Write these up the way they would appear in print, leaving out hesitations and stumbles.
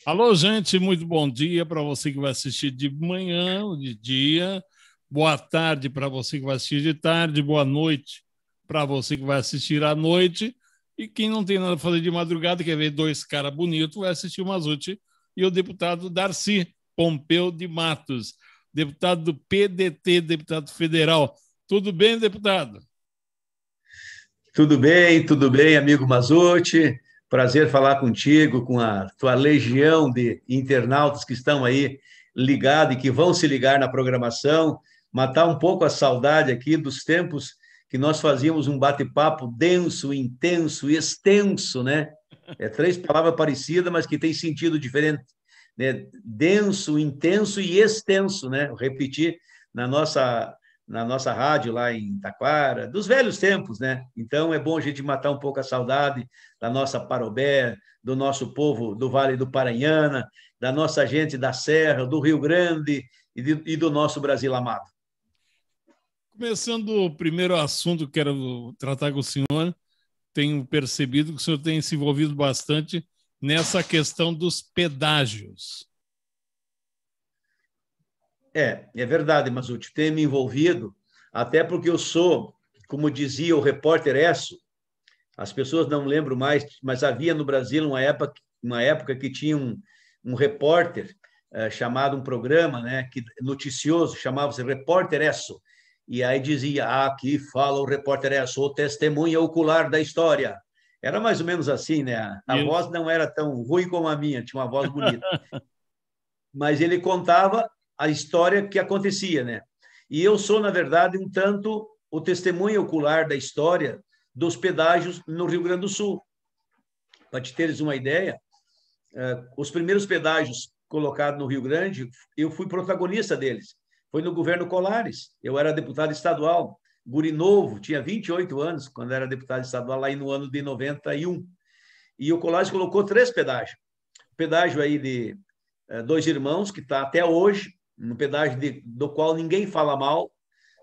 Alô, gente, muito bom dia para você que vai assistir de manhã ou de dia. Boa tarde para você que vai assistir de tarde. Boa noite para você que vai assistir à noite. E quem não tem nada a fazer de madrugada, quer ver dois caras bonitos, vai assistir o Mazzuti e o deputado Darcy Pompeu de Matos, deputado do PDT, deputado federal. Tudo bem, deputado? Tudo bem, amigo Mazzuti. Prazer falar contigo, com a tua legião de internautas que estão aí ligados e que vão se ligar na programação, matar um pouco a saudade aqui dos tempos que nós fazíamos um bate-papo denso, intenso e extenso, né? É três palavras parecidas, mas que têm sentido diferente, né? Denso, intenso e extenso, né? Eu repeti na nossa rádio lá em Taquara, dos velhos tempos, né? Então é bom a gente matar um pouco a saudade da nossa Parobé, do nosso povo do Vale do Paranhana, da nossa gente da Serra, do Rio Grande e do nosso Brasil amado. Começando o primeiro assunto que quero tratar com o senhor, tenho percebido que o senhor tem se envolvido bastante nessa questão dos pedágios. É verdade, Mazzuti, tenho me envolvido, até porque eu sou, como dizia o repórter Esso, as pessoas não lembram mais, mas havia no Brasil uma época que tinha um repórter chamado um programa, né, noticioso, chamava-se Repórter Esso. E aí dizia: aqui fala o repórter Esso, o testemunha ocular da história. Era mais ou menos assim, né? A Isso. voz não era tão ruim como a minha, tinha uma voz bonita. Mas ele contava a história que acontecia, né? E eu sou, na verdade, um tanto o testemunho ocular da história dos pedágios no Rio Grande do Sul. Para te teres uma ideia, os primeiros pedágios colocados no Rio Grande, eu fui protagonista deles. Foi no governo Colares. Eu era deputado estadual, guri novo, tinha 28 anos quando era deputado estadual, lá no ano de 91. E o Colares colocou 3 pedágios. Pedágio aí de Dois Irmãos, que está até hoje, um pedágio do qual ninguém fala mal,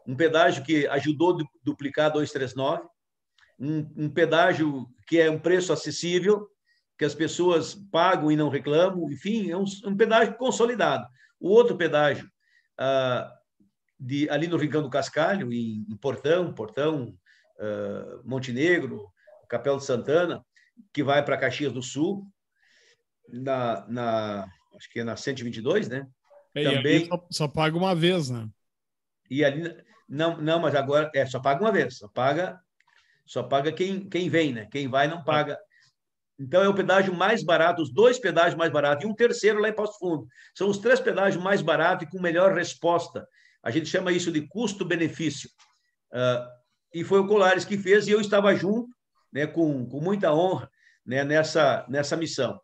um pedágio que ajudou a duplicar 239, um pedágio que é um preço acessível, que as pessoas pagam e não reclamam, enfim, é um pedágio consolidado. O outro pedágio, ali no Rincão do Cascalho, em Portão, Montenegro, Capela de Santana, que vai para Caxias do Sul, acho que é na 122, né? E ali Também. só paga uma vez, né? E ali, não, mas agora só paga uma vez, só paga quem vem, né? Quem vai não paga. Então é o pedágio mais barato, os 2 pedágios mais baratos, e um terceiro lá em Passo Fundo. São os 3 pedágios mais baratos e com melhor resposta. A gente chama isso de custo-benefício. E foi o Colares que fez, e eu estava junto, né, com muita honra, né, nessa missão.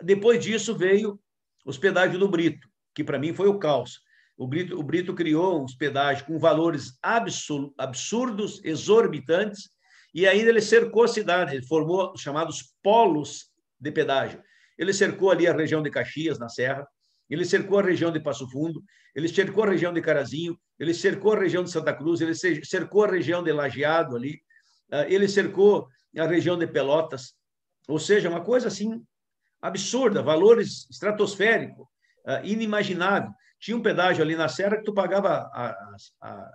Depois disso veio os pedágios do Brito, que para mim foi o caos. O Brito criou uns pedágios com valores absurdos, exorbitantes, e ainda ele cercou a cidade, ele formou os chamados polos de pedágio. Ele cercou ali a região de Caxias, na Serra, ele cercou a região de Passo Fundo, ele cercou a região de Carazinho, ele cercou a região de Santa Cruz, ele cercou a região de Lajeado ali, ele cercou a região de Pelotas, ou seja, uma coisa assim absurda, valores estratosféricos, inimaginável. Tinha um pedágio ali na Serra que tu pagava, há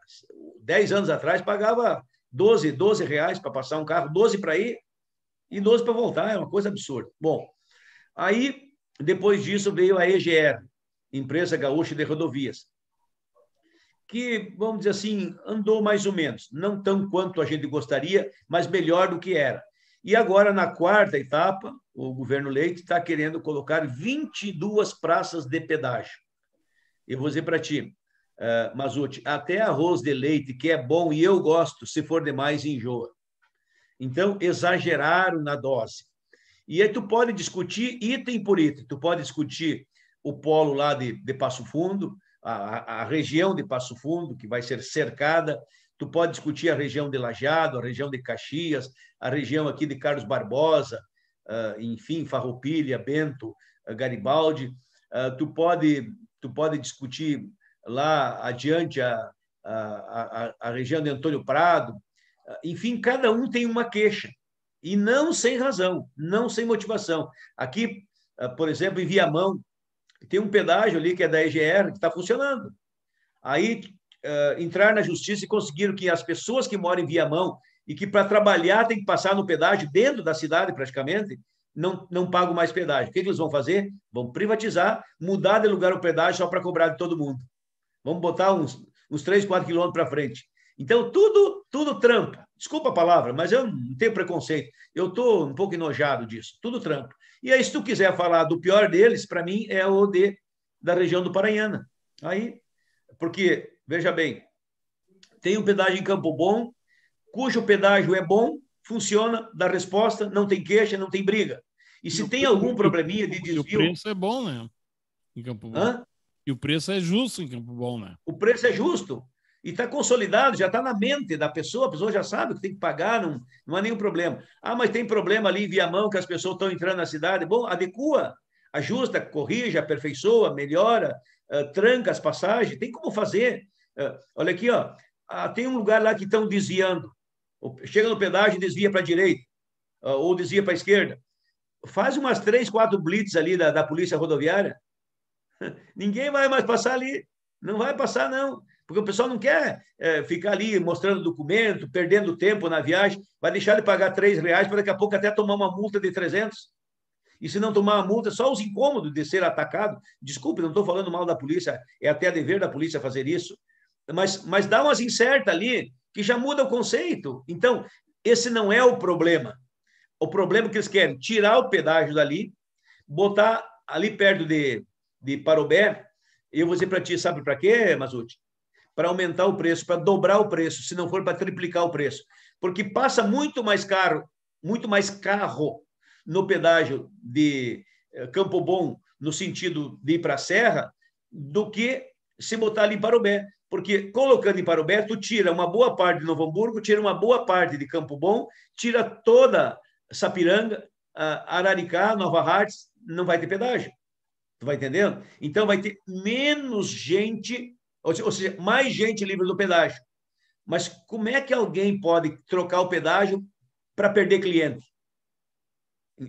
10 anos atrás, pagava 12 reais para passar um carro, 12 para ir e 12 para voltar, é uma coisa absurda. Bom, aí, depois disso, veio a EGR, Empresa Gaúcha de Rodovias, que, vamos dizer assim, andou mais ou menos, não tão quanto a gente gostaria, mas melhor do que era. E agora, na 4ª etapa, o governo Leite está querendo colocar 22 praças de pedágio. Eu vou dizer para ti, Mazzuti, até arroz de leite, que é bom e eu gosto, se for demais, enjoa. Então, exageraram na dose. E aí tu pode discutir item por item. Tu pode discutir o polo lá de Passo Fundo, a região de Passo Fundo, que vai ser cercada. Tu pode discutir a região de Lajeado, a região de Caxias, a região aqui de Carlos Barbosa, enfim, Farroupilha, Bento, Garibaldi. Tu pode discutir lá adiante a região de Antônio Prado. Enfim, cada um tem uma queixa. E não sem razão, não sem motivação. Aqui, por exemplo, em Viamão, tem um pedágio ali que é da EGR que está funcionando. Aí entrar na justiça e conseguiram que as pessoas que moram em Viamão e que para trabalhar tem que passar no pedágio dentro da cidade praticamente, não pagam mais pedágio. O que eles vão fazer? Vão privatizar, mudar de lugar o pedágio só para cobrar de todo mundo. Vamos botar uns 3, 4 quilômetros para frente. Então, tudo trampa. Desculpa a palavra, mas eu não tenho preconceito. Eu estou um pouco enojado disso. Tudo trampa. E aí, se tu quiser falar do pior deles, para mim, é o da região do Paranhana. Aí, porque, veja bem, tem um pedágio em Campo Bom, cujo pedágio é bom, funciona, dá resposta, não tem queixa, não tem briga. E se tem algum probleminha de desvio... E o preço é bom, né? Em Campo Bom. Hã? E o preço é justo em Campo Bom, né? O preço é justo. E está consolidado, já está na mente da pessoa, a pessoa já sabe que tem que pagar, não há nenhum problema. Ah, mas tem problema ali em Viamão, que as pessoas estão entrando na cidade. Bom, adequa, ajusta, corrige, aperfeiçoa, melhora, tranca as passagens, tem como fazer. Olha aqui, ó, tem um lugar lá que estão desviando. Chega no pedágio e desvia para a direita, ou desvia para a esquerda. Faz umas 3, 4 blitz ali da polícia rodoviária. Ninguém vai mais passar ali. Não vai passar, não. Porque o pessoal não quer ficar ali mostrando documento, perdendo tempo na viagem, vai deixar de pagar R$3 para daqui a pouco até tomar uma multa de 300. E se não tomar uma multa, só os incômodos de ser atacado. Desculpe, não estou falando mal da polícia, é até dever da polícia fazer isso. Mas dá umas incertas ali que já muda o conceito. Então, esse não é o problema. O problema é que eles querem tirar o pedágio dali, botar ali perto de Parobé. Eu vou dizer para ti, sabe para quê, Mazzuti? Para aumentar o preço, para dobrar o preço, se não for para triplicar o preço. Porque passa muito mais carro no pedágio de Campo Bom, no sentido de ir para a Serra, do que se botar ali em Parobé. Porque colocando em Parobé, tu tira uma boa parte de Novo Hamburgo, tira uma boa parte de Campo Bom, tira toda Sapiranga, Araricá, Nova Hartz, não vai ter pedágio. Tu vai entendendo? Então vai ter menos gente, ou seja, mais gente livre do pedágio. Mas como é que alguém pode trocar o pedágio para perder cliente?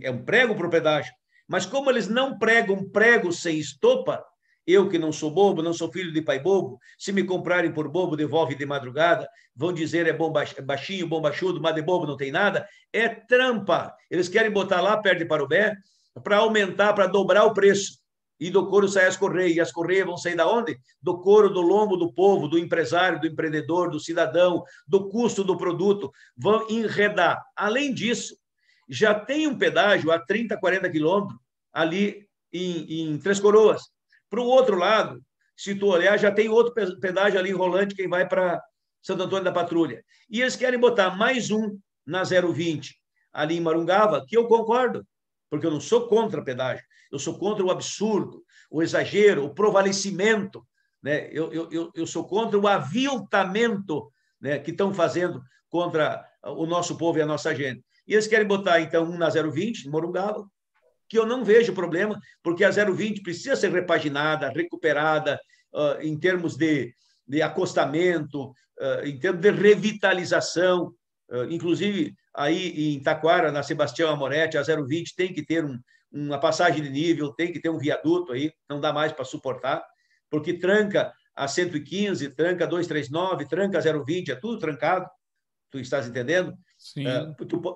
É um prego para o pedágio. Mas como eles não pregam prego sem estopa, eu que não sou bobo, não sou filho de pai bobo, se me comprarem por bobo, devolve de madrugada, vão dizer é bom baixinho, bom baixudo, mas de bobo não tem nada, é trampa. Eles querem botar lá perto de Parobé para aumentar, para dobrar o preço. E do couro sai as correias. E as correias vão sair da onde? Do couro, do lombo do povo, do empresário, do empreendedor, do cidadão, do custo do produto. Vão enredar. Além disso, já tem um pedágio a 30, 40 quilômetros ali em Três Coroas. Para o outro lado, se tu olhar, já tem outro pedágio ali em Rolante, quem vai para Santo Antônio da Patrulha. E eles querem botar mais um na 020 ali em Marungava, que eu concordo, porque eu não sou contra pedágio. Eu sou contra o absurdo, o exagero, o provalecimento, né? Eu sou contra o aviltamento, né, que estão fazendo contra o nosso povo e a nossa gente. E eles querem botar, então, um na 020, em Morungava, que eu não vejo problema, porque a 020 precisa ser repaginada, recuperada, em termos de acostamento, em termos de revitalização. Inclusive, aí em Taquara, na Sebastião Amoretti, a 020 tem que ter uma passagem de nível, tem que ter um viaduto aí, não dá mais para suportar, porque tranca a 115, tranca a 239, tranca a 020, é tudo trancado, tu estás entendendo? Sim.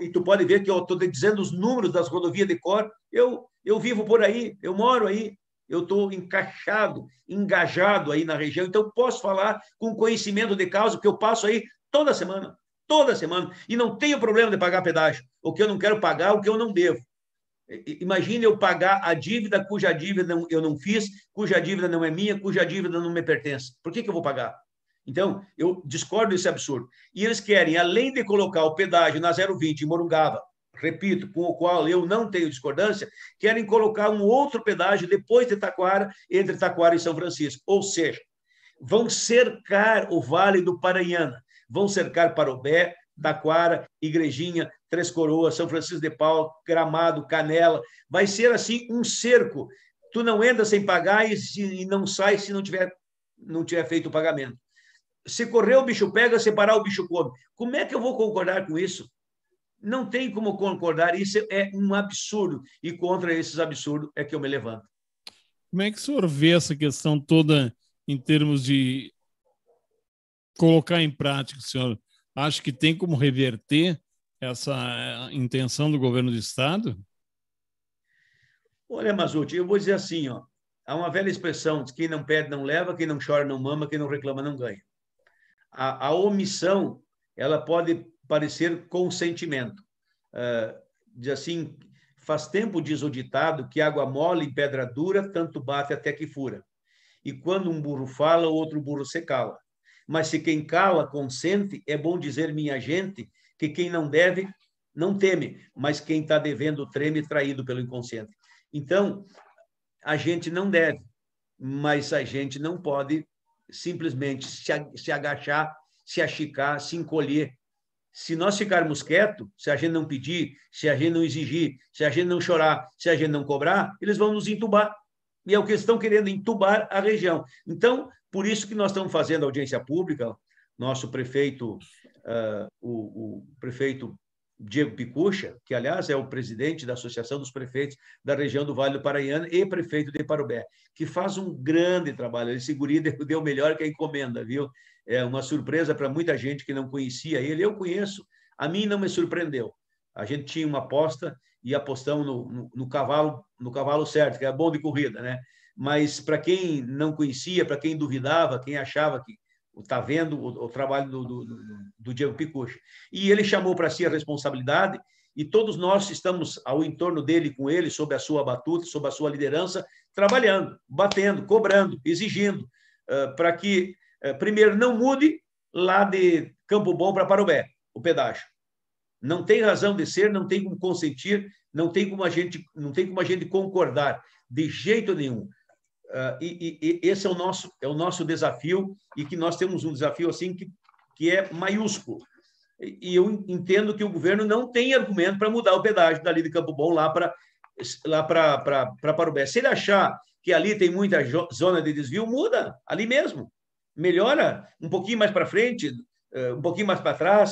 E tu pode ver que eu estou dizendo os números das rodovias de cor, eu vivo por aí, eu moro aí, eu estou encaixado, engajado aí na região, então posso falar com conhecimento de causa, porque eu passo aí toda semana, e não tenho problema de pagar pedágio, o que eu não quero pagar, o que eu não devo. Imagine eu pagar a dívida cuja dívida eu não fiz, cuja dívida não é minha, cuja dívida não me pertence. Por que eu vou pagar? Então, eu discordo desse absurdo. E eles querem, além de colocar o pedágio na 020 em Morungava, repito, com o qual eu não tenho discordância, querem colocar um outro pedágio depois de Taquara, entre Taquara e São Francisco. Ou seja, vão cercar o Vale do Paranhana, vão cercar Parobé, Taquara, Igrejinha, Três Coroas, São Francisco de Paula, Gramado, Canela. Vai ser assim um cerco. Tu não entra sem pagar e não sai se não tiver feito o pagamento. Se correr, o bicho pega, se parar, o bicho come. Como é que eu vou concordar com isso? Não tem como concordar, isso é um absurdo, e contra esses absurdos é que eu me levanto. Como é que o senhor vê essa questão toda em termos de colocar em prática? O senhor acha que tem como reverter essa intenção do governo do Estado? Olha, Mazzucci, eu vou dizer assim, ó, há uma velha expressão, de quem não pede não leva, quem não chora não mama, quem não reclama não ganha. A omissão, ela pode parecer consentimento. Diz assim, faz tempo, diz o ditado, que água mole em pedra dura, tanto bate até que fura. E quando um burro fala, o outro burro se cala. Mas se quem cala consente, é bom dizer, minha gente, que quem não deve, não teme, mas quem está devendo treme, traído pelo inconsciente. Então, a gente não deve, mas a gente não pode simplesmente se agachar, se achicar, se encolher. Se nós ficarmos quietos, se a gente não pedir, se a gente não exigir, se a gente não chorar, se a gente não cobrar, eles vão nos entubar. E é o que eles estão querendo, entubar a região. Então, por isso que nós estamos fazendo audiência pública, nosso prefeito, o prefeito Diego Picucha, que, aliás, é o presidente da Associação dos Prefeitos da região do Vale do Paraíba e prefeito de Parobé, que faz um grande trabalho. Esse guri deu melhor que a encomenda, viu? É uma surpresa para muita gente que não conhecia ele. Eu conheço, a mim não me surpreendeu. A gente tinha uma aposta e apostamos no cavalo certo, que é bom de corrida, né? Mas para quem não conhecia, para quem duvidava, quem achava que está vendo o trabalho do Diego Picucha. E ele chamou para si a responsabilidade, e todos nós estamos ao entorno dele, com ele, sob a sua batuta, sob a sua liderança, trabalhando, batendo, cobrando, exigindo, para que, primeiro, não mude lá de Campo Bom para Parobé, o pedágio. Não tem razão de ser, não tem como consentir, não tem como a gente concordar, de jeito nenhum. E esse é o nosso desafio, e que nós temos um desafio assim que é maiúsculo. E eu entendo que o governo não tem argumento para mudar o pedágio dali de Campo Bom lá para Parobé. Se ele achar que ali tem muita zona de desvio, muda ali mesmo. Melhora um pouquinho mais para frente, um pouquinho mais para trás.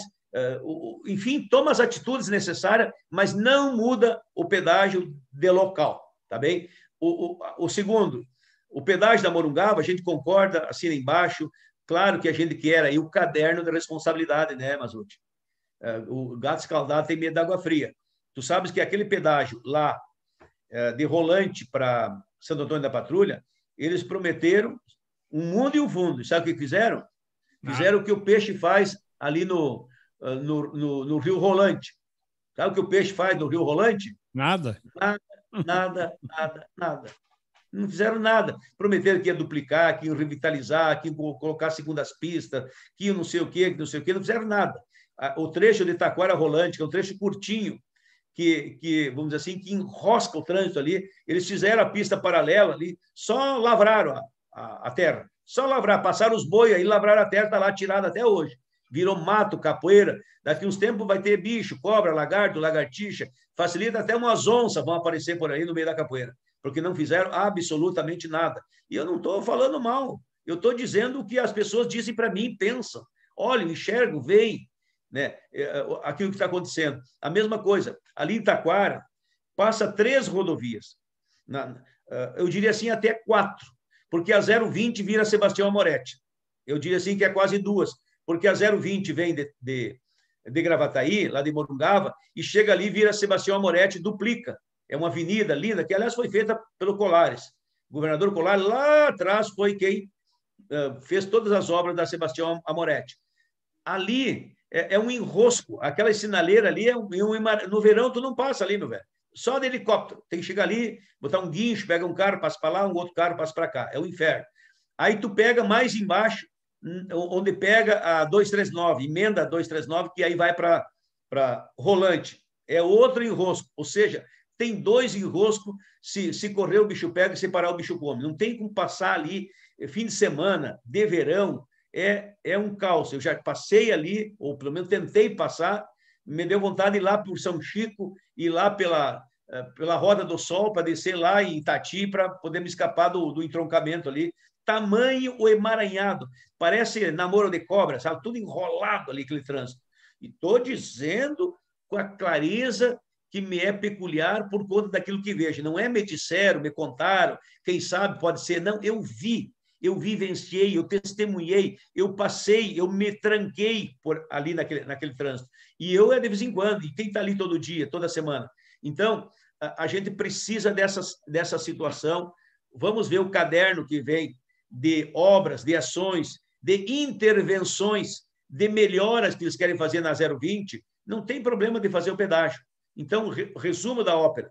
Enfim, toma as atitudes necessárias, mas não muda o pedágio de local, tá bem? O segundo, o pedágio da Morungaba, a gente concorda, assina embaixo, claro que a gente quer aí o caderno da responsabilidade, né, Mazzucci? O gato escaldado tem medo da água fria. Tu sabes que aquele pedágio lá de Rolante para Santo Antônio da Patrulha, eles prometeram um mundo e um fundo. Sabe o que fizeram? Fizeram o que o peixe faz ali no Rio Rolante. Sabe o que o peixe faz no Rio Rolante? Nada. Nada. Não fizeram nada. Prometeram que ia duplicar, que ia revitalizar, que ia colocar segundas pistas, que ia não sei o quê, não fizeram nada. O trecho de Taquara Rolante, que é um trecho curtinho, que vamos dizer assim, que enrosca o trânsito ali, eles fizeram a pista paralela ali, só lavraram a terra. Só lavrar, passaram os bois aí, lavraram a terra, está lá tirada até hoje. Virou mato, capoeira. Daqui uns tempos vai ter bicho, cobra, lagarto, lagartixa. Facilita, até umas onças vão aparecer por aí no meio da capoeira, porque não fizeram absolutamente nada. E eu não estou falando mal, eu estou dizendo o que as pessoas dizem para mim, pensam. Olham, enxergam, veem, né? Aquilo que está acontecendo. A mesma coisa, ali em Taquara, passa 3 rodovias. Eu diria assim, até 4, porque a 020 vira Sebastião Amoretti. Eu diria assim que é quase 2, porque a 020 vem de Gravataí, lá de Morungaba, e chega ali, vira Sebastião Amoretti, duplica. É uma avenida linda, que, aliás, foi feita pelo Colares. O governador Colares, lá atrás, foi quem fez todas as obras da Sebastião Amoretti. Ali é um enrosco. Aquela sinaleiras ali, no verão, tu não passa ali, meu velho. Só de helicóptero. Tem que chegar ali, botar um guincho, pega um carro, passa para lá, um outro carro, passa para cá. É o inferno. Aí tu pega mais embaixo, onde pega a 239, emenda a 239, que aí vai para Rolante. É outro enrosco. Ou seja, tem 2 enroscos, se correr o bicho pega, se parar o bicho come. Não tem como passar ali, fim de semana, de verão, é um caos. Eu já passei ali, ou pelo menos tentei passar, me deu vontade de ir lá por São Chico, ir lá pela Roda do Sol, para descer lá em Itati, para poder me escapar do entroncamento ali. Tamanho o emaranhado. Parece namoro de cobra, sabe? Tudo enrolado ali, aquele trânsito. E estou dizendo com a clareza que me é peculiar por conta daquilo que vejo. Não é me disseram, me contaram, quem sabe pode ser. Não, eu vivenciei, eu testemunhei, eu passei, eu me tranquei por ali naquele trânsito. E eu é de vez em quando, e quem está ali todo dia, toda semana. Então, a gente precisa dessa situação. Vamos ver o caderno que vem de obras, de ações, de intervenções, de melhoras que eles querem fazer na 020. Não tem problema de fazer o pedágio. Então, resumo da ópera.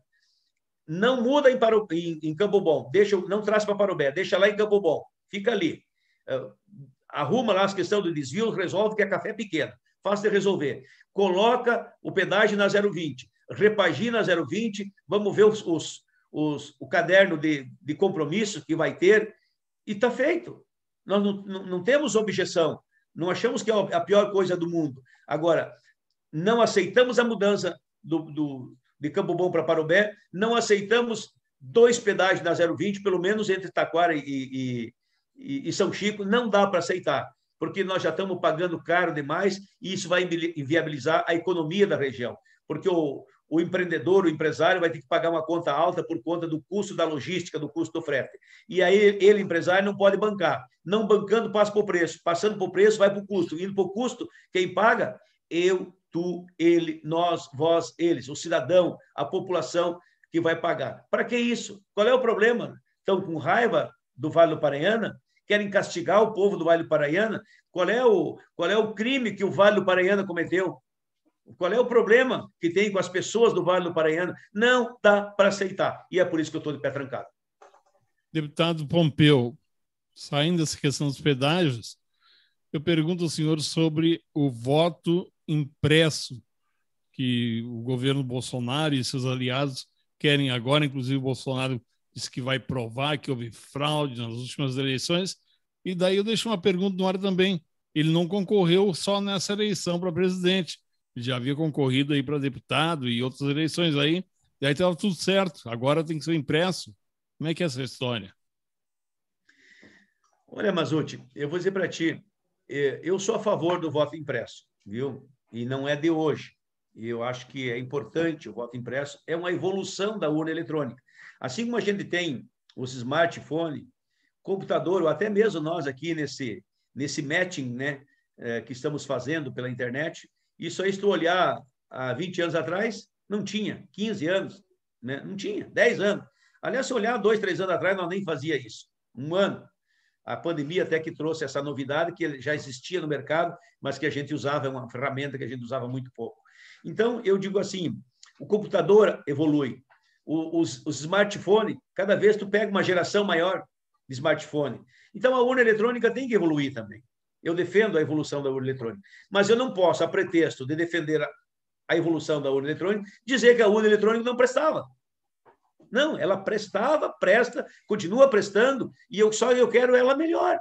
Não muda em Campo Bom, não traz para Parobé, deixa lá em Campo Bom, fica ali. Arruma lá as questões do desvio, resolve que é café pequeno, fácil de resolver. Coloca o pedágio na 020, repagina a 020, vamos ver o caderno de compromisso que vai ter, e está feito. Nós não temos objeção, não achamos que é a pior coisa do mundo. Agora, não aceitamos a mudança de Campo Bom para Parobé, não aceitamos 2 pedágios na 020, pelo menos entre Taquara e São Chico, não dá para aceitar, porque nós já estamos pagando caro demais e isso vai inviabilizar a economia da região, porque o empreendedor, o empresário, vai ter que pagar uma conta alta por conta do custo da logística, do custo do frete. E aí ele, empresário, não pode bancar. Não bancando, passa para o preço. Passando para o preço, vai para o custo. Indo para o custo, quem paga? Eu, tu, ele, nós, vós, eles, o cidadão, a população que vai pagar. Para que isso? Qual é o problema? Estão com raiva do Vale do Paranhana? Querem castigar o povo do Vale do Paranhana? Qual é o crime que o Vale do Paranhana cometeu? Qual é o problema que tem com as pessoas do Vale do Paranhana? Não dá para aceitar. E é por isso que eu estou de pé trancado. Deputado Pompeu, saindo dessa questão dos pedágios, eu pergunto ao senhor sobre o voto impresso que o governo Bolsonaro e seus aliados querem agora. Inclusive, o Bolsonaro disse que vai provar que houve fraude nas últimas eleições. E daí eu deixo uma pergunta no ar também. Ele não concorreu só nessa eleição para presidente. Ele já havia concorrido aí para deputado e outras eleições aí. E aí estava tudo certo. Agora tem que ser impresso. Como é que é essa história? Olha, Mazzucchi, eu vou dizer para ti, eu sou a favor do voto impresso, viu? E não é de hoje. E eu acho que é importante o voto impresso, é uma evolução da urna eletrônica. Assim como a gente tem os smartphones, computador, ou até mesmo nós aqui nesse matching, né, que estamos fazendo pela internet, isso aí, se tu olhar há 20 anos atrás, não tinha, 15 anos, né? Não tinha, 10 anos. Aliás, se olhar 2, 3 anos atrás, nós nem fazia isso. 1 ano. A pandemia até que trouxe essa novidade, que já existia no mercado, mas que a gente usava, é uma ferramenta que a gente usava muito pouco. Então, eu digo assim, o computador evolui, os smartphones, cada vez tu pega uma geração maior de smartphone. Então, a urna eletrônica tem que evoluir também. Eu defendo a evolução da urna eletrônica, mas eu não posso, a pretexto de defender a evolução da urna eletrônica, dizer que a urna eletrônica não prestava. Não, ela prestava, presta, continua prestando, e eu quero ela melhor.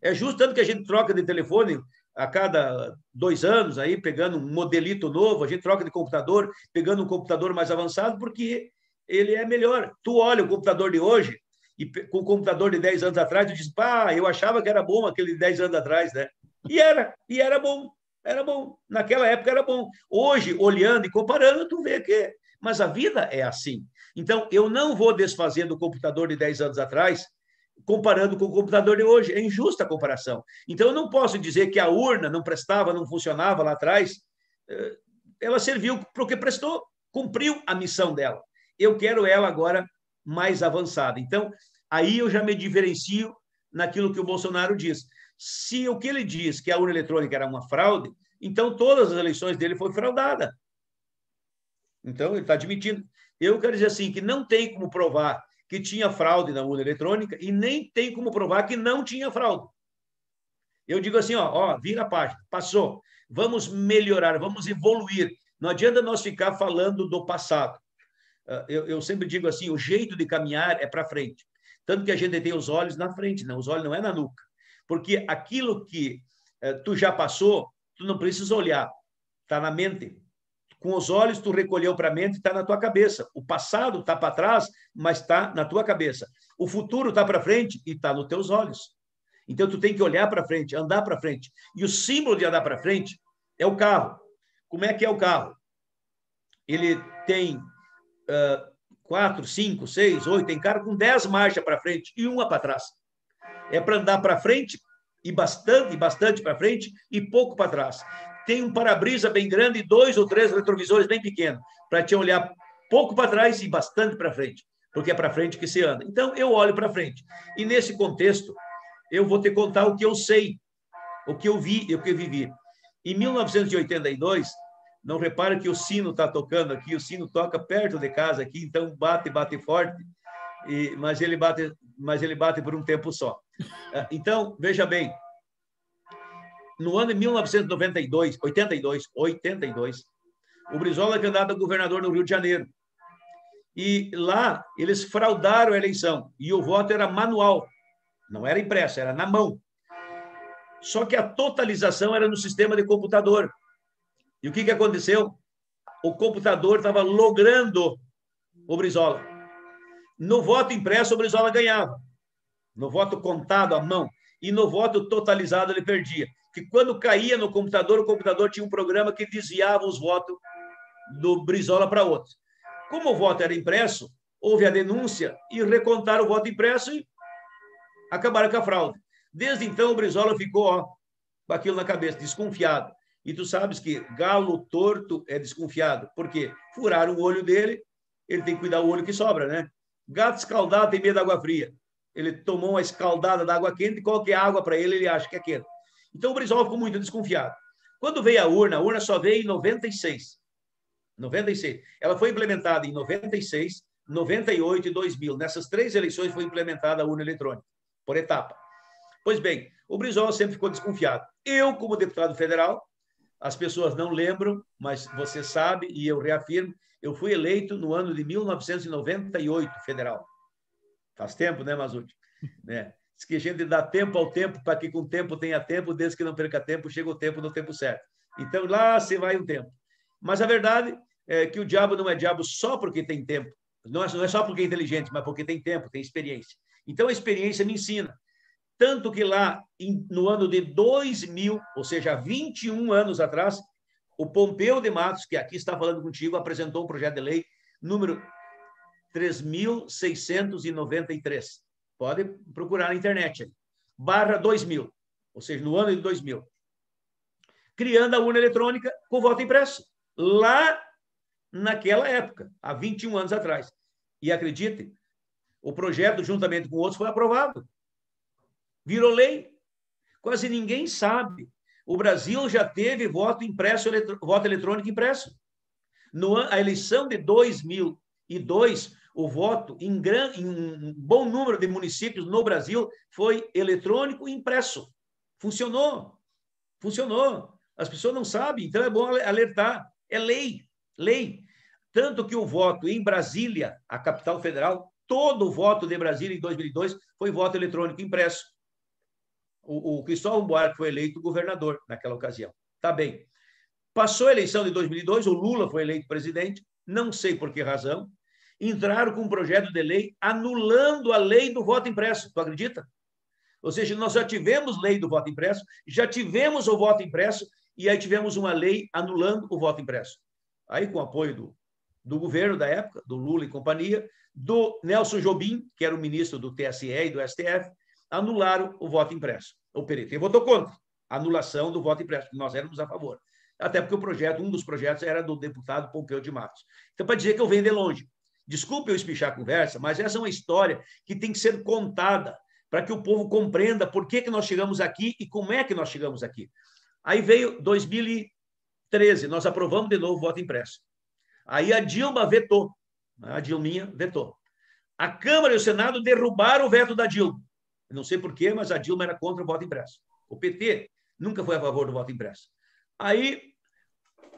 É justo tanto que a gente troca de telefone a cada 2 anos, aí pegando um modelito novo, a gente troca de computador, pegando um computador mais avançado, porque ele é melhor. Tu olha o computador de hoje, e com o computador de 10 anos atrás, tu diz, pá, eu achava que era bom aquele de 10 anos atrás, né? E era bom, era bom. Naquela época era bom. Hoje, olhando e comparando, tu vê que... Mas a vida é assim. Então, eu não vou desfazer do computador de 10 anos atrás, comparando com o computador de hoje. É injusta a comparação. Então, eu não posso dizer que a urna não prestava, não funcionava lá atrás. Ela serviu para o que prestou, cumpriu a missão dela. Eu quero ela agora mais avançada. Então, aí eu já me diferencio naquilo que o Bolsonaro diz. Se o que ele diz, que a urna eletrônica era uma fraude, então todas as eleições dele foram fraudadas. Então, ele está admitindo. Eu quero dizer assim, que não tem como provar que tinha fraude na urna eletrônica e nem tem como provar que não tinha fraude. Eu digo assim, vira a página, passou. Vamos melhorar, vamos evoluir. Não adianta nós ficar falando do passado. Eu sempre digo assim, o jeito de caminhar é para frente. Tanto que a gente tem os olhos na frente, não, os olhos não é na nuca. Porque aquilo que tu já passou, tu não precisa olhar, está na mente. Com os olhos, tu recolheu para a mente e está na tua cabeça. O passado está para trás, mas está na tua cabeça. O futuro está para frente e está nos teus olhos. Então, tu tem que olhar para frente, andar para frente. E o símbolo de andar para frente é o carro. Como é que é o carro? ele tem 4, 5, 6, 8, tem carro com 10 marchas para frente e uma para trás. É para andar para frente e bastante para frente e pouco para trás. Tem um para-brisa bem grande e 2 ou 3 retrovisores bem pequenos, para te olhar pouco para trás e bastante para frente, porque é para frente que se anda. Então, eu olho para frente. E, nesse contexto, eu vou te contar o que eu sei, o que eu vi e o que eu vivi. Em 1982, não repara que o sino está tocando aqui, o sino toca perto de casa aqui, então bate forte, mas ele bate por um tempo só. Então, veja bem, no ano de 1992, 82, o Brizola é candidato a governador no Rio de Janeiro. E lá eles fraudaram a eleição e o voto era manual, não era impresso, era na mão. Só que a totalização era no sistema de computador. E o que aconteceu? O computador estava logrando o Brizola. No voto impresso, o Brizola ganhava. No voto contado à mão. E no voto totalizado, ele perdia. Que quando caía no computador, o computador tinha um programa que desviava os votos do Brizola para outros. Como o voto era impresso, houve a denúncia e recontaram o voto impresso e acabaram com a fraude. Desde então, o Brizola ficou com aquilo na cabeça, desconfiado. E tu sabes que galo torto é desconfiado. Por quê? Furaram o olho dele, ele tem que cuidar do olho que sobra, né? Gato escaldado tem medo da água fria. Ele tomou uma escaldada da água quente e qualquer água para ele, ele acha que é quente. Então, o Brizola ficou muito desconfiado. Quando veio a urna só veio em 96. 96. Ela foi implementada em 96, 98 e 2000. Nessas 3 eleições foi implementada a urna eletrônica, por etapa. Pois bem, o Brizola sempre ficou desconfiado. Eu, como deputado federal, as pessoas não lembram, mas você sabe, e eu reafirmo, eu fui eleito no ano de 1998, federal. Faz tempo, né, Mazzucchi? Né? Diz que a gente dá tempo ao tempo, para que com o tempo tenha tempo, desde que não perca tempo, chega o tempo no tempo certo. Então, lá se vai um tempo. Mas a verdade é que o diabo não é diabo só porque tem tempo. Não é só porque é inteligente, mas porque tem tempo, tem experiência. Então, a experiência me ensina. Tanto que lá, no ano de 2000, ou seja, 21 anos atrás, o Pompeu de Matos, que aqui está falando contigo, apresentou um projeto de lei número 3.693. Pode procurar na internet aí. /2000, ou seja, no ano de 2000. Criando a urna eletrônica com voto impresso. Lá naquela época, há 21 anos atrás. E acredite, o projeto, juntamente com outros, foi aprovado. Virou lei. Quase ninguém sabe. O Brasil já teve voto impresso, voto eletrônico impresso. A eleição de 2002, o voto em um bom número de municípios no Brasil foi eletrônico e impresso. Funcionou. As pessoas não sabem, então é bom alertar. É lei. Tanto que o voto em Brasília, a capital federal, todo o voto de Brasília em 2002 foi voto eletrônico impresso. O Cristóvão Buarque foi eleito governador naquela ocasião. Tá bem. Passou a eleição de 2002, o Lula foi eleito presidente, não sei por que razão, entraram com um projeto de lei anulando a lei do voto impresso. Tu acredita? Ou seja, nós já tivemos lei do voto impresso, já tivemos o voto impresso, e aí tivemos uma lei anulando o voto impresso. Aí, com o apoio do governo da época, do Lula e companhia, do Nelson Jobim, que era o ministro do TSE e do STF, anularam o voto impresso. O PDT votou contra a anulação do voto impresso, nós éramos a favor. Até porque um dos projetos era do deputado Pompeu de Matos. Então, para dizer que eu venho de longe. Desculpe eu espichar a conversa, mas essa é uma história que tem que ser contada para que o povo compreenda por que nós chegamos aqui e como é que nós chegamos aqui. Aí veio 2013, nós aprovamos de novo o voto impresso. Aí a Dilma vetou, a Dilminha vetou. A Câmara e o Senado derrubaram o veto da Dilma. Não sei por quê, mas a Dilma era contra o voto impresso. O PT nunca foi a favor do voto impresso. Aí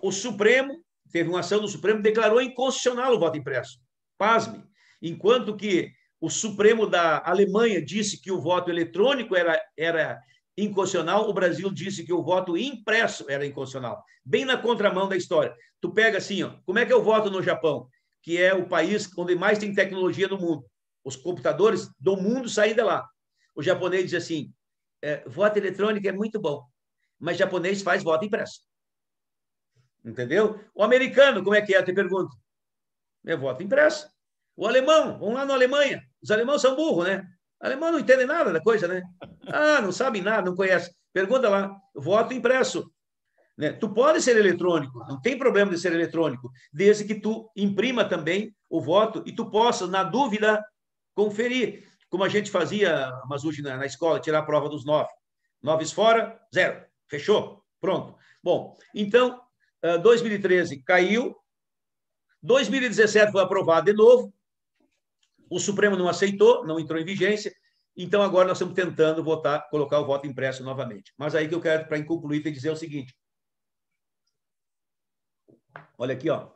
o Supremo, teve uma ação do Supremo, declarou inconstitucional o voto impresso. Pasme. Enquanto que o Supremo da Alemanha disse que o voto eletrônico era inconstitucional, o Brasil disse que o voto impresso era inconstitucional. Bem na contramão da história. Tu pega assim, como é que eu voto no Japão, que é o país onde mais tem tecnologia no mundo? Os computadores do mundo saem de lá. O japonês diz assim, voto eletrônico é muito bom, mas japonês faz voto impresso. Entendeu? O americano, como é que é? Eu te pergunto. É voto impresso. O alemão, vamos lá na Alemanha. Os alemãos são burros, né? O alemão não entende nada da coisa, né? Ah, não sabe nada, não conhece. Pergunta lá, voto impresso. Né? Tu pode ser eletrônico, não tem problema de ser eletrônico, desde que tu imprima também o voto e tu possa, na dúvida, conferir. Como a gente fazia, Masucci, na escola, tirar a prova dos 9. 9 fora, 0. Fechou? Pronto. Bom, então, 2013 caiu, 2017 foi aprovado de novo, o Supremo não aceitou, não entrou em vigência, então agora nós estamos tentando votar, colocar o voto impresso novamente. Mas aí que eu quero, para concluir, te dizer o seguinte. Olha aqui, ó.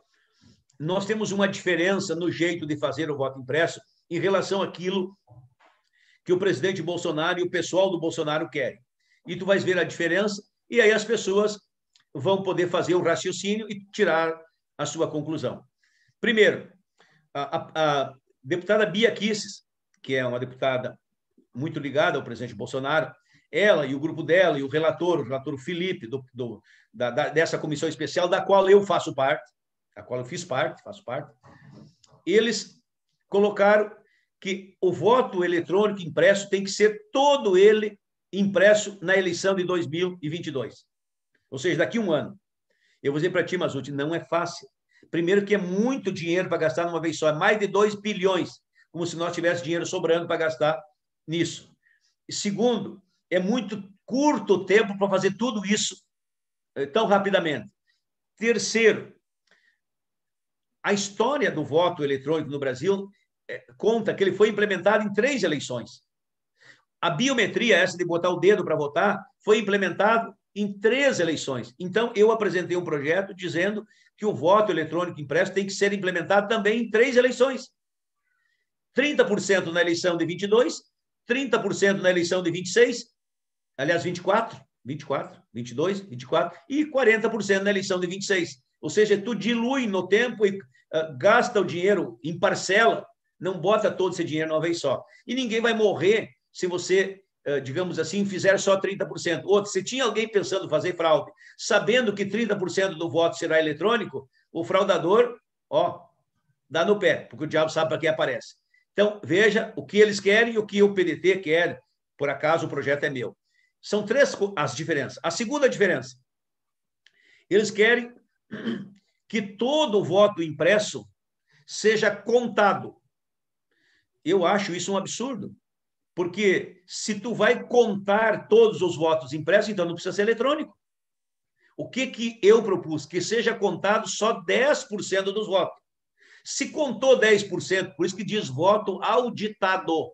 Nós temos uma diferença no jeito de fazer o voto impresso em relação àquilo que o presidente Bolsonaro e o pessoal do Bolsonaro querem. E tu vais ver a diferença, e aí as pessoas vão poder fazer o raciocínio e tirar a sua conclusão. Primeiro, a deputada Bia Kicis, que é uma deputada muito ligada ao presidente Bolsonaro, ela e o grupo dela, e o relator Felipe, dessa comissão especial, da qual eu faço parte, faço parte, eles colocaram que o voto eletrônico impresso tem que ser todo ele impresso na eleição de 2022. Ou seja, daqui a um ano. Eu vou dizer para ti, Masucci, não é fácil. Primeiro que é muito dinheiro para gastar numa vez só, é mais de 2 bilhões, como se nós tivéssemos dinheiro sobrando para gastar nisso. E segundo, é muito curto o tempo para fazer tudo isso tão rapidamente. Terceiro, a história do voto eletrônico no Brasil conta que ele foi implementado em 3 eleições. A biometria, essa de botar o dedo para votar, foi implementado em 3 eleições. Então, eu apresentei um projeto dizendo que o voto eletrônico impresso tem que ser implementado também em 3 eleições. 30% na eleição de 22, 30% na eleição de 26, aliás, 24, 22, 24 e 40% na eleição de 26. Ou seja, tu dilui no tempo e gasta o dinheiro em parcela, não bota todo esse dinheiro de uma vez só. E ninguém vai morrer se você, digamos assim, fizer só 30%. Outro, se tinha alguém pensando em fazer fraude, sabendo que 30% do voto será eletrônico, o fraudador, dá no pé, porque o diabo sabe para quem aparece. Então, veja o que eles querem e o que o PDT quer. Por acaso, o projeto é meu. São 3 as diferenças. A segunda diferença, eles querem que todo voto impresso seja contado. Eu acho isso um absurdo, porque se tu vai contar todos os votos impressos, então não precisa ser eletrônico. O que eu propus? Que seja contado só 10% dos votos. Se contou 10%, por isso que diz voto auditado.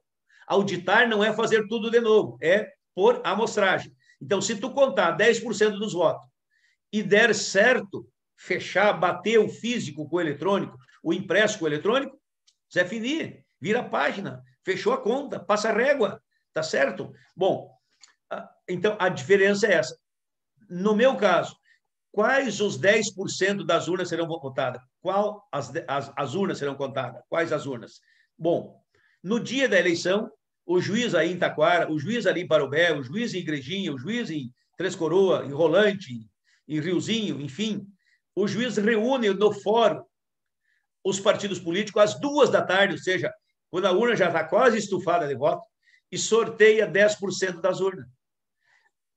Auditar não é fazer tudo de novo, é por amostragem. Então, se tu contar 10% dos votos e der certo, fechar, bater o físico com o eletrônico, o impresso com o eletrônico, Zé Fini, vira a página, fechou a conta, passa a régua, tá certo? Bom, então a diferença é essa. No meu caso, quais os 10% das urnas serão votadas? Qual as urnas serão contadas? Quais as urnas? Bom, no dia da eleição, o juiz aí em Taquara, o juiz ali em Parobé, o juiz em Igrejinha, o juiz em Três Coroas, em Rolante, em Riozinho, enfim, o juiz reúne no fórum os partidos políticos às 14h, ou seja, quando a urna já está quase estufada de voto, e sorteia 10% das urnas.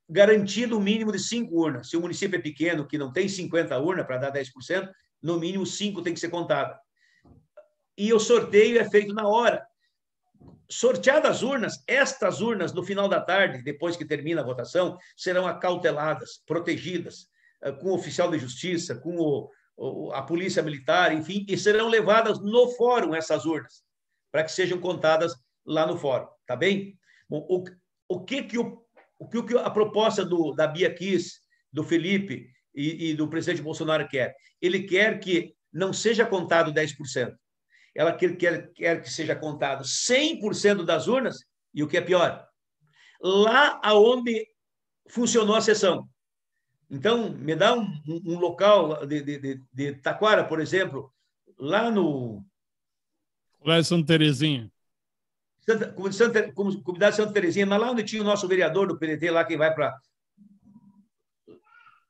Garantido o mínimo de 5 urnas. Se o município é pequeno, que não tem 50 urnas para dar 10%, no mínimo 5 tem que ser contada. E o sorteio é feito na hora. Sorteadas as urnas, estas urnas, no final da tarde, depois que termina a votação, serão acauteladas, protegidas, com o oficial de justiça, com a polícia militar, enfim, e serão levadas no fórum essas urnas, para que sejam contadas lá no fórum, tá bem? Bom, o que a proposta da Bia Kicis, do Felipe e do presidente Bolsonaro quer? Ele quer que não seja contado 10%. Ela quer que seja contado 100% das urnas, e o que é pior, lá aonde funcionou a sessão. Então, me dá um local de Taquara, por exemplo, lá no... Colégio Santa Terezinha. Comunidade Santa Terezinha, mas lá onde tinha o nosso vereador do PDT, lá quem vai para...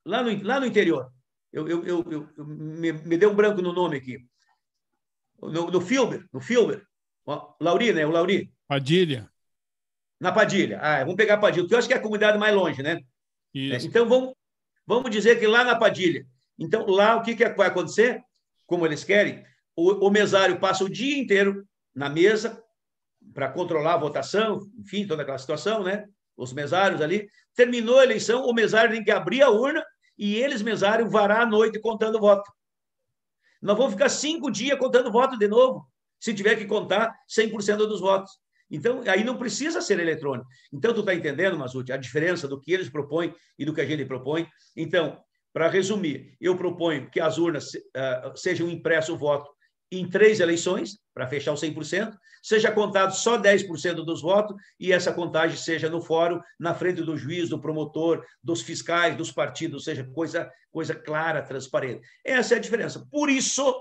Lá no interior. me deu um branco no nome aqui. No Filber. Lauri, né? O Lauri. Padilha. Na Padilha. Vamos pegar a Padilha, porque eu acho que é a comunidade mais longe, né? Isso. Então, vamos dizer que lá na Padilha. Então, lá, o que vai acontecer? Como eles querem, o mesário passa o dia inteiro na mesa para controlar a votação, enfim, toda aquela situação, né? Os mesários ali. Terminou a eleição, o mesário tem que abrir a urna e eles, mesário, varar à noite contando voto. Nós vamos ficar 5 dias contando voto de novo, se tiver que contar 100% dos votos. Então, aí não precisa ser eletrônico. Então, tu está entendendo, Mazzuti, a diferença do que eles propõem e do que a gente propõe? Então, para resumir, eu proponho que as urnas sejam impresso o voto em 3 eleições, para fechar o 100%, seja contado só 10% dos votos e essa contagem seja no fórum, na frente do juiz, do promotor, dos fiscais, dos partidos, seja coisa clara, transparente. Essa é a diferença. Por isso,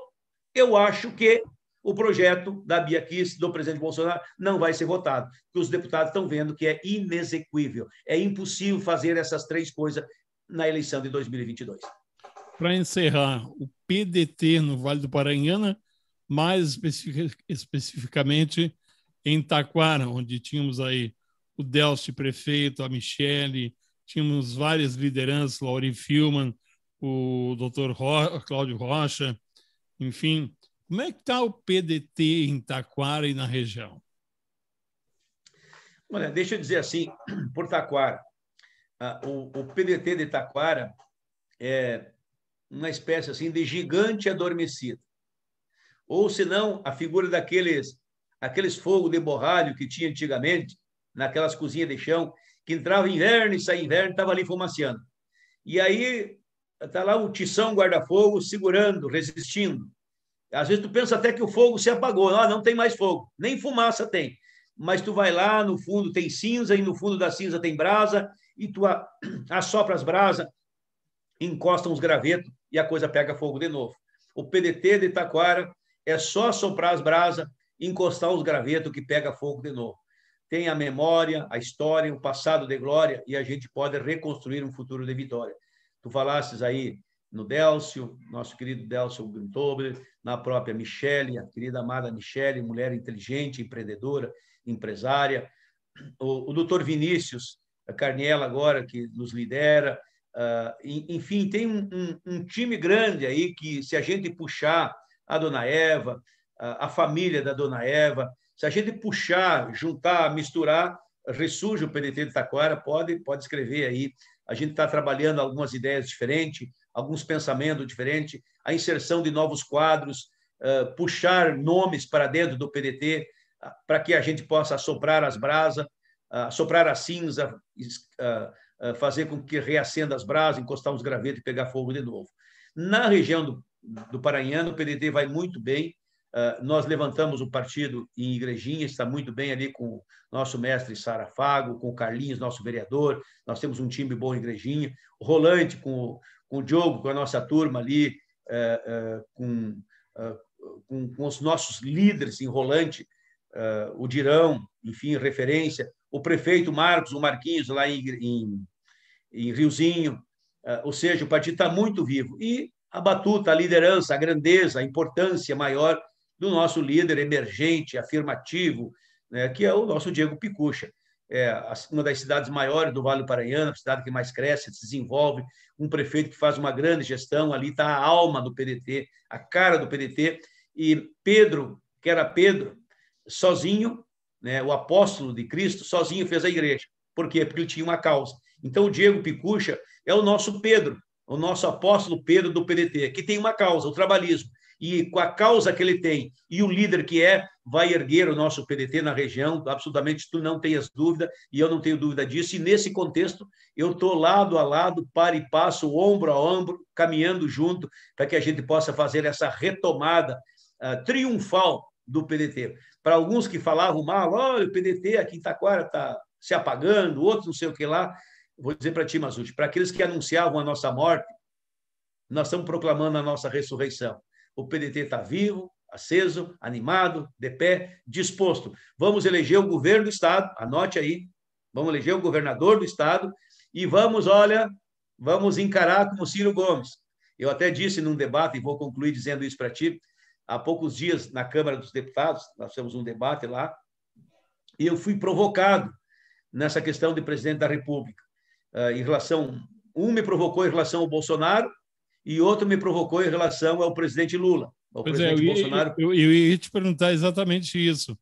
eu acho que o projeto da Bia Kicis, do presidente Bolsonaro, não vai ser votado, porque os deputados estão vendo que é inexequível, é impossível fazer essas 3 coisas na eleição de 2022. Para encerrar, o PDT no Vale do Paranhana, mais especificamente em Taquara, onde tínhamos aí o Delcio prefeito, a Michele, tínhamos várias lideranças, Lauri Filman, o doutor Cláudio Rocha, enfim. Como é que está o PDT em Taquara e na região? Olha, deixa eu dizer assim, por Taquara, o PDT de Taquara é uma espécie assim de gigante adormecido. Ou, se não, a figura aqueles fogos de borralho que tinha antigamente, naquelas cozinhas de chão, que entrava inverno e saía inverno, estava ali fumaciando. E aí está lá o tição guarda-fogo segurando, resistindo. Às vezes tu pensa até que o fogo se apagou, não tem mais fogo, nem fumaça tem. Mas tu vai lá, no fundo tem cinza, e no fundo da cinza tem brasa, e tu assopra as brasas, encosta uns gravetos e a coisa pega fogo de novo. O PDT de Taquara é só soprar as brasas, encostar os gravetos que pega fogo de novo. Tem a memória, a história, o passado de glória e a gente pode reconstruir um futuro de vitória. Tu falasses aí no Delcio, nosso querido Delcio Gruntober, na própria Michele, a querida amada Michele, mulher inteligente, empreendedora, empresária. O doutor Vinícius Carniela agora, que nos lidera. Enfim, tem um time grande aí que, se a gente puxar a dona Eva, a família da dona Eva, se a gente puxar, juntar, misturar, ressurge o PDT de Taquara, pode escrever aí. A gente está trabalhando algumas ideias diferentes, alguns pensamentos diferentes, a inserção de novos quadros, puxar nomes para dentro do PDT, para que a gente possa assoprar as brasas, assoprar a cinza, fazer com que reacenda as brasas, encostar uns gravetos e pegar fogo de novo. Na região do Paranhana, o PDT vai muito bem. Nós levantamos o partido em Igrejinha, está muito bem ali com o nosso mestre Sara Fago, com o Carlinhos, nosso vereador. Nós temos um time bom em Igrejinha. O Rolante, com o Diogo, com a nossa turma ali, com os nossos líderes em Rolante, o Dirão, enfim, referência. O prefeito Marcos, o Marquinhos, lá em Riozinho. Ou seja, o partido está muito vivo. E a batuta, a liderança, a grandeza, a importância maior do nosso líder emergente, afirmativo, né, que é o nosso Diego Picucha. Uma das cidades maiores do Vale do Paranhana, a cidade que mais cresce, se desenvolve, um prefeito que faz uma grande gestão, ali está a alma do PDT, a cara do PDT, e Pedro, que era Pedro, sozinho, né, o apóstolo de Cristo, sozinho fez a igreja. Por quê? Porque ele tinha uma causa. Então, o Diego Picucha é o nosso Pedro, o nosso apóstolo Pedro do PDT, que tem uma causa, o trabalhismo. E com a causa que ele tem e o líder que vai erguer o nosso PDT na região, absolutamente tu não tenhas dúvida, e eu não tenho dúvida disso. E nesse contexto, eu estou lado a lado, para e passo, ombro a ombro, caminhando junto, para que a gente possa fazer essa retomada triunfal do PDT. Para alguns que falavam mal, olha, o PDT aqui em Taquara está se apagando, outros não sei o que lá, vou dizer para ti, Mazzuti, para aqueles que anunciavam a nossa morte, nós estamos proclamando a nossa ressurreição. O PDT está vivo, aceso, animado, de pé, disposto. Vamos eleger o governo do Estado, anote aí, vamos eleger o governador do Estado e vamos encarar como Ciro Gomes. Eu até disse num debate, e vou concluir dizendo isso para ti, há poucos dias na Câmara dos Deputados, nós tivemos um debate lá, e eu fui provocado nessa questão de presidente da República. Em relação, um me provocou em relação ao Bolsonaro e outro me provocou em relação ao presidente Lula. Ao presidente Bolsonaro. Eu ia te perguntar exatamente isso.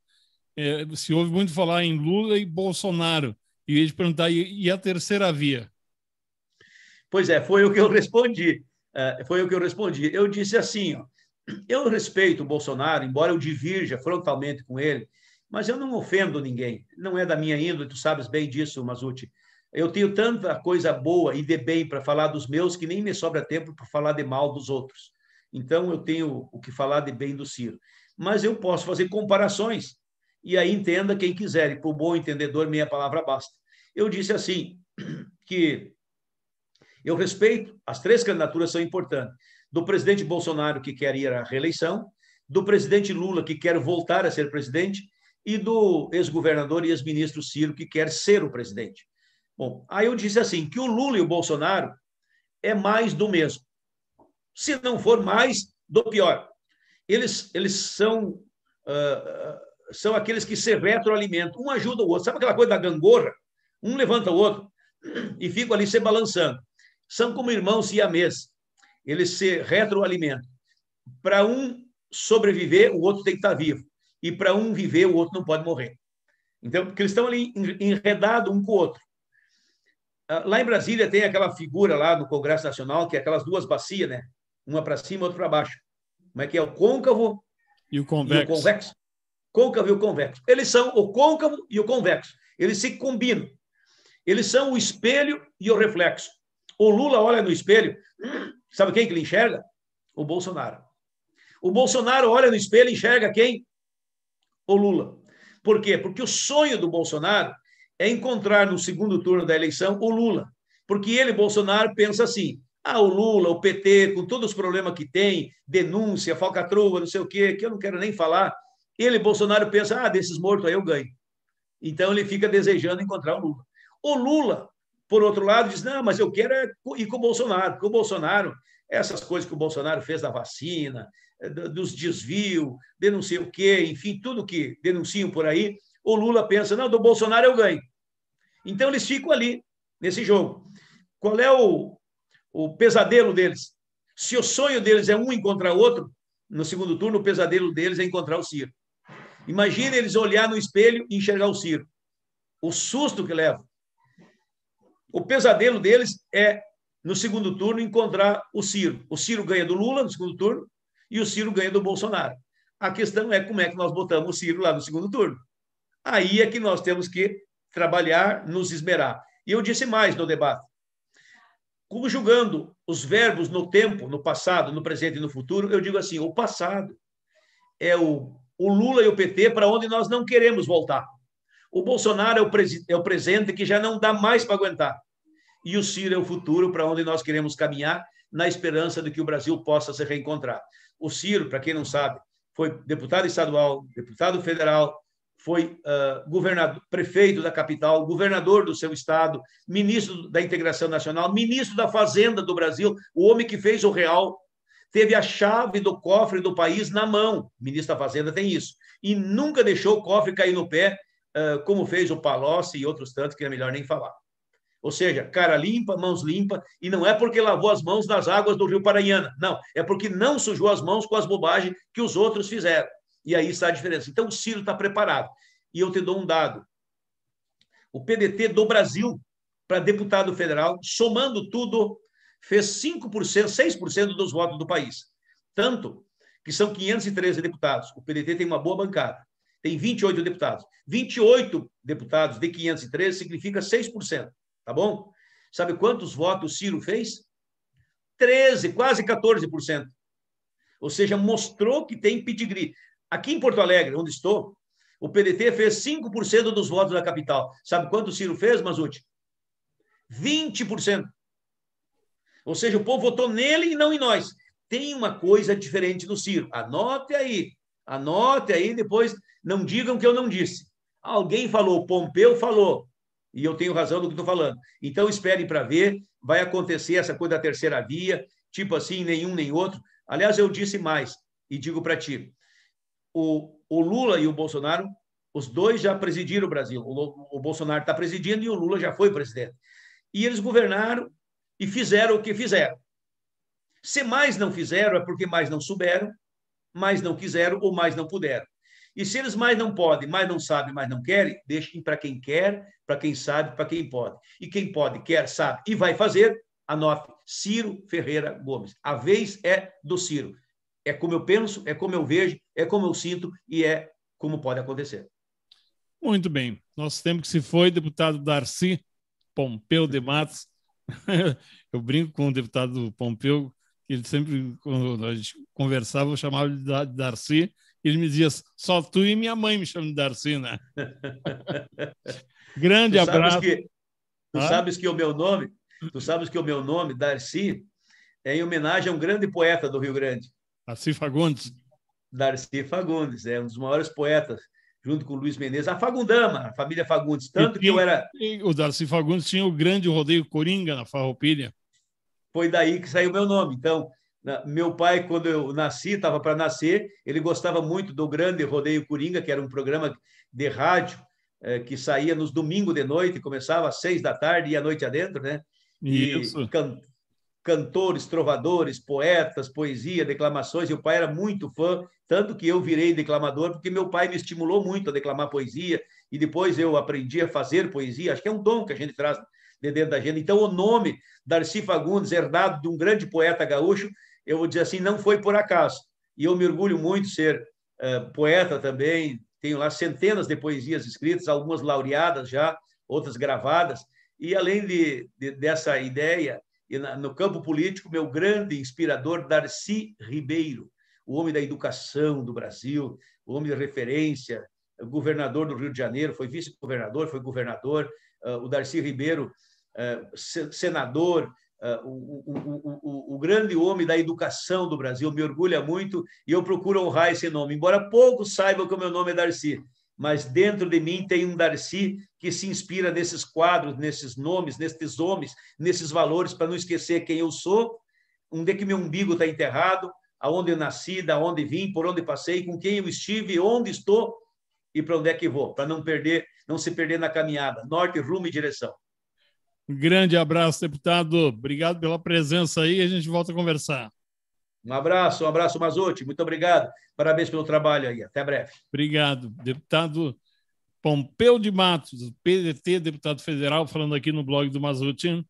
Se ouve muito falar em Lula e Bolsonaro, e ia te perguntar, e a terceira via? Pois é, foi o que eu respondi. Eu disse assim, ó, eu respeito o Bolsonaro, embora eu divirja frontalmente com ele, mas eu não ofendo ninguém. Não é da minha índole, tu sabes bem disso, Mazzucchi. Eu tenho tanta coisa boa e de bem para falar dos meus que nem me sobra tempo para falar de mal dos outros. Então, eu tenho o que falar de bem do Ciro. Mas eu posso fazer comparações. E aí entenda quem quiser. E para o bom entendedor, minha palavra basta. Eu disse assim, que eu respeito, as três candidaturas são importantes. Do presidente Bolsonaro, que quer ir à reeleição, do presidente Lula, que quer voltar a ser presidente, e do ex-governador e ex-ministro Ciro, que quer ser o presidente. Bom, aí eu disse assim, que o Lula e o Bolsonaro é mais do mesmo. Se não for mais, do pior. Eles são aqueles que se retroalimentam. Um ajuda o outro. Sabe aquela coisa da gangorra? Um levanta o outro e ficam ali se balançando. São como irmãos siameses. Eles se retroalimentam. Para um sobreviver, o outro tem que estar vivo. E para um viver, o outro não pode morrer. Então, porque eles estão ali enredados um com o outro. Lá em Brasília tem aquela figura lá do Congresso Nacional, que é aquelas duas bacias, né? Uma para cima, outra para baixo. Como é que é? O côncavo e o convexo. Côncavo e o convexo. Eles são o côncavo e o convexo. Eles se combinam. Eles são o espelho e o reflexo. O Lula olha no espelho, sabe quem que ele enxerga? O Bolsonaro. O Bolsonaro olha no espelho e enxerga quem? O Lula. Por quê? Porque o sonho do Bolsonaro é encontrar no segundo turno da eleição o Lula. Porque ele, Bolsonaro, pensa assim, o Lula, o PT, com todos os problemas que tem, denúncia, falcatrua, não sei o quê, que eu não quero nem falar, ele, Bolsonaro, pensa, desses mortos aí eu ganho. Então, ele fica desejando encontrar o Lula. O Lula, por outro lado, diz, não, mas eu quero ir com o Bolsonaro, porque o Bolsonaro, essas coisas que o Bolsonaro fez da vacina, dos desvios, denuncia o quê, enfim, tudo que denunciam por aí, o Lula pensa, não, do Bolsonaro eu ganho. Então, eles ficam ali, nesse jogo. Qual é o pesadelo deles? Se o sonho deles é um encontrar outro, no segundo turno, o pesadelo deles é encontrar o Ciro. Imagina eles olhar no espelho e enxergar o Ciro. O susto que leva. O pesadelo deles é, no segundo turno, encontrar o Ciro. O Ciro ganha do Lula no segundo turno e o Ciro ganha do Bolsonaro. A questão é como é que nós botamos o Ciro lá no segundo turno. Aí é que nós temos que trabalhar, nos esmerar. E eu disse mais no debate. Conjugando os verbos no tempo, no passado, no presente e no futuro, eu digo assim, o passado é o Lula e o PT para onde nós não queremos voltar. O Bolsonaro é o presente que já não dá mais para aguentar. E o Ciro é o futuro para onde nós queremos caminhar na esperança de que o Brasil possa se reencontrar. O Ciro, para quem não sabe, foi deputado estadual, deputado federal, foi governador, prefeito da capital, governador do seu estado, ministro da Integração Nacional, ministro da Fazenda do Brasil, o homem que fez o real, teve a chave do cofre do país na mão, o ministro da Fazenda tem isso, e nunca deixou o cofre cair no pé, como fez o Palocci e outros tantos, que é melhor nem falar. Ou seja, cara limpa, mãos limpas, e não é porque lavou as mãos nas águas do Rio Paranhana, não, é porque não sujou as mãos com as bobagens que os outros fizeram. E aí está a diferença. Então, o Ciro está preparado. E eu te dou um dado. O PDT do Brasil, para deputado federal, somando tudo, fez 5%, 6% dos votos do país. Tanto que são 513 deputados. O PDT tem uma boa bancada. Tem 28 deputados. 28 deputados de 513 significa 6%. Tá bom? Sabe quantos votos o Ciro fez? 13, quase 14%. Ou seja, mostrou que tem pedigree. Aqui em Porto Alegre, onde estou, o PDT fez 5% dos votos da capital. Sabe quanto o Ciro fez, Mazzucchi? 20%. Ou seja, o povo votou nele e não em nós. Tem uma coisa diferente do Ciro. Anote aí, depois não digam que eu não disse. Alguém falou, Pompeu falou, e eu tenho razão do que estou falando. Então, esperem para ver, vai acontecer essa coisa da terceira via, tipo assim, nenhum nem outro. Aliás, eu disse mais, e digo para ti, o Lula e o Bolsonaro, os dois já presidiram o Brasil. O Bolsonaro está presidindo e o Lula já foi presidente. E eles governaram e fizeram o que fizeram. Se mais não fizeram, é porque mais não souberam, mais não quiseram ou mais não puderam. E se eles mais não podem, mais não sabem, mais não querem, deixem para quem quer, para quem sabe, para quem pode. E quem pode, quer, sabe e vai fazer, anote, Ciro Ferreira Gomes. A vez é do Ciro. É como eu penso, é como eu vejo, é como eu sinto e é como pode acontecer. Muito bem. Nosso tempo que se foi, deputado Darcy Pompeu de Matos. Eu brinco com o deputado Pompeu, ele sempre, quando a gente conversava, eu chamava ele de Darcy, e ele me dizia, só tu e minha mãe me chamam de Darcy, né? Grande abraço. Tu sabes que o meu nome, Darcy, é em homenagem a um grande poeta do Rio Grande. Darcy Fagundes. Darcy Fagundes, é um dos maiores poetas, junto com o Luiz Menezes, a Fagundama, a família Fagundes. Tanto que eu era... O Darcy Fagundes tinha o grande rodeio Coringa na Farroupilha. Foi daí que saiu o meu nome. Então, meu pai, quando eu nasci, estava para nascer, ele gostava muito do grande rodeio Coringa, que era um programa de rádio que saía nos domingos de noite, começava às 6 da tarde e à noite adentro, né? Isso. E cantores, trovadores, poetas, poesia, declamações. E o pai era muito fã, tanto que eu virei declamador, porque meu pai me estimulou muito a declamar poesia, e depois eu aprendi a fazer poesia. Acho que é um dom que a gente traz de dentro da gente. Então, o nome Darcy Fagundes, herdado de um grande poeta gaúcho, eu vou dizer assim, não foi por acaso. E eu me orgulho muito de ser poeta também. Tenho lá centenas de poesias escritas, algumas laureadas já, outras gravadas. E além dessa ideia, e no campo político, meu grande inspirador, Darcy Ribeiro, o homem da educação do Brasil, o homem de referência, governador do Rio de Janeiro, foi vice-governador, foi governador, o Darcy Ribeiro, senador, o grande homem da educação do Brasil, me orgulha muito e eu procuro honrar esse nome, embora poucos saibam que o meu nome é Darcy, mas dentro de mim tem um Darcy que se inspira nesses quadros, nesses nomes, nesses homens, nesses valores, para não esquecer quem eu sou, onde é que meu umbigo está enterrado, aonde eu nasci, da onde vim, por onde passei, com quem eu estive, onde estou e para onde é que vou, para não se perder na caminhada, norte, rumo e direção. Um grande abraço, deputado. Obrigado pela presença aí. A gente volta a conversar. Um abraço, Mazzutti. Muito obrigado. Parabéns pelo trabalho aí. Até breve. Obrigado. Deputado Pompeu de Matos, PDT, deputado federal, falando aqui no blog do Mazzutti.